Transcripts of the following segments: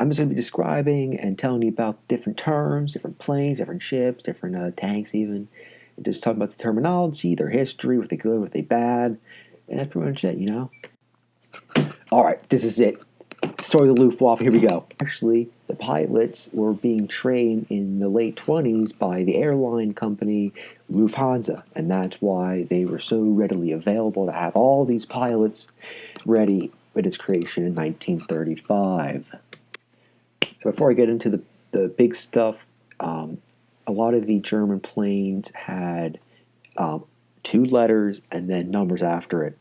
I'm just going to be describing and telling you about different terms, different planes, different ships, different tanks, even. And just talking about the terminology, their history, what they good, what they bad. And that's pretty much it. All right, this is it. Story of the Luftwaffe. Here we go. Actually, the pilots were being trained in the late 20s by the airline company Lufthansa, and that's why they were so readily available to have all these pilots ready with its creation in 1935. So before I get into the big stuff, a lot of the German planes had two letters and then numbers after it.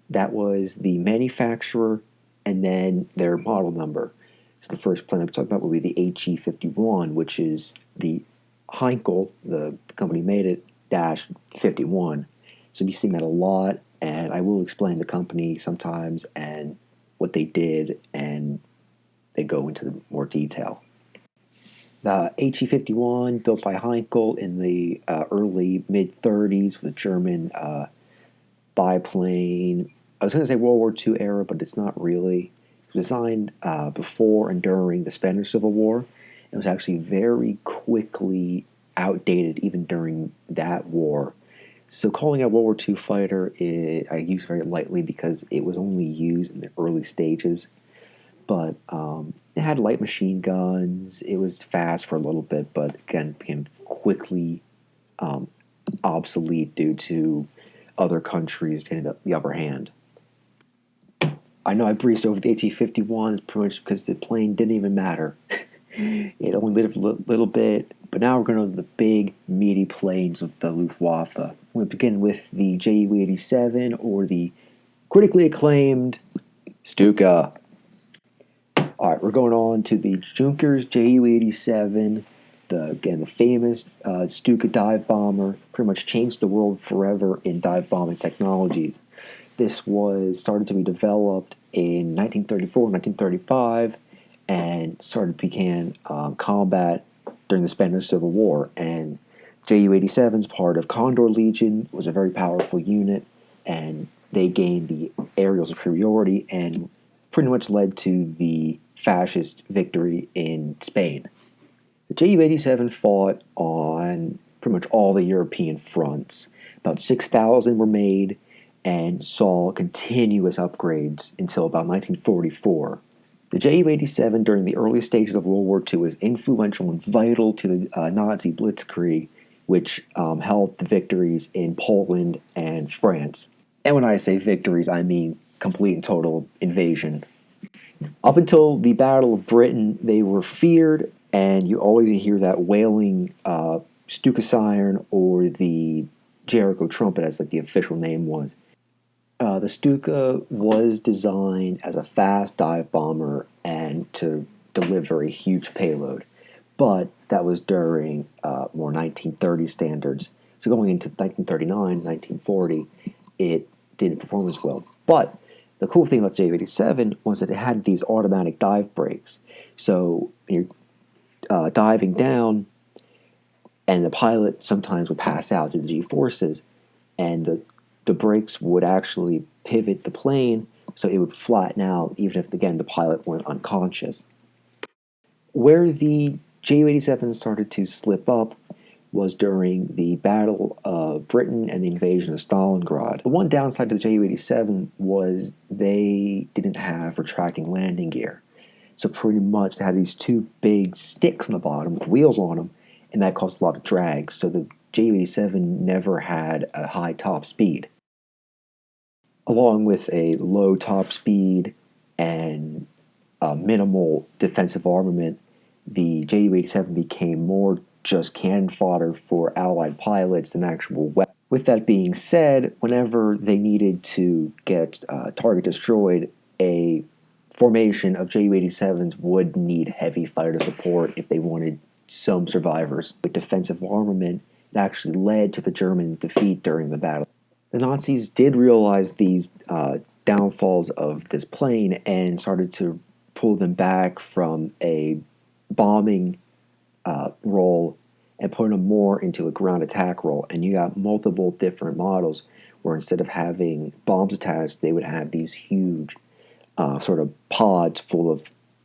That was the manufacturer and then their model number. So the first plane I'm talking about would be the He-51, which is the Heinkel, the company made it, dash 51. So you'll be seeing that a lot, and I will explain the company sometimes and what they did, and they go into more detail. The He-51, built by Heinkel in the early mid-30s, with a German biplane. I was going to say World War II era, but it's not really. It was designed before and during the Spanish Civil War. It was actually very quickly outdated even during that war. So calling it a World War II fighter, I use very lightly because it was only used in the early stages. But it had light machine guns. It was fast for a little bit, but again became quickly obsolete due to other countries getting the upper hand. I know I breezed over the He-51 pretty much because the plane didn't even matter. It only lived a little bit, but now we're going to the big, meaty planes of the Luftwaffe. We're going to begin with the Ju-87, or the critically acclaimed Stuka. All right, we're going on to the Junkers Ju-87, the famous Stuka dive bomber. Pretty much changed the world forever in dive bombing technologies. This was started to be developed in 1934, 1935, and began combat during the Spanish Civil War. And Ju-87 is part of Condor Legion, was a very powerful unit, and they gained the aerial superiority and pretty much led to the fascist victory in Spain. The Ju-87 fought on pretty much all the European fronts. About 6,000 were made and saw continuous upgrades until about 1944. The Ju-87 during the early stages of World War II was influential and vital to the Nazi blitzkrieg, which helped the victories in Poland and France. And when I say victories, I mean complete and total invasion. Up until the Battle of Britain, they were feared, and you always hear that wailing Stuka siren, or the Jericho trumpet, as like the official name was. The Stuka was designed as a fast dive bomber and to deliver a huge payload, but that was during more 1930 standards. So going into 1939, 1940, it didn't perform as well. But the cool thing about the Ju-87 was that it had these automatic dive brakes. So you're diving down, and the pilot sometimes would pass out due to the G-forces, and the brakes would actually pivot the plane so it would flatten out even if, again, the pilot went unconscious. Where the Ju-87 started to slip up was during the Battle of Britain and the invasion of Stalingrad. The one downside to the Ju-87 was they didn't have retracting landing gear. So pretty much they had these two big sticks on the bottom with wheels on them, and that caused a lot of drag. So the Ju-87 never had a high top speed. Along with a low top speed and minimal defensive armament, the Ju-87 became more just cannon fodder for Allied pilots than actual weapons. With that being said, whenever they needed to get target destroyed, a formation of Ju-87s would need heavy fighter support if they wanted some survivors. With defensive armament, it actually led to the German defeat during the battle. The Nazis did realize these downfalls of this plane and started to pull them back from a bombing role and put them more into a ground attack role. And you got multiple different models where instead of having bombs attached, they would have these huge sort of pods full of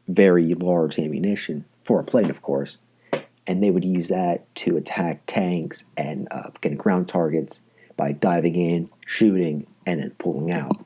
very large ammunition for a plane, of course, and they would use that to attack tanks and get ground targets by diving in, shooting, and then pulling out.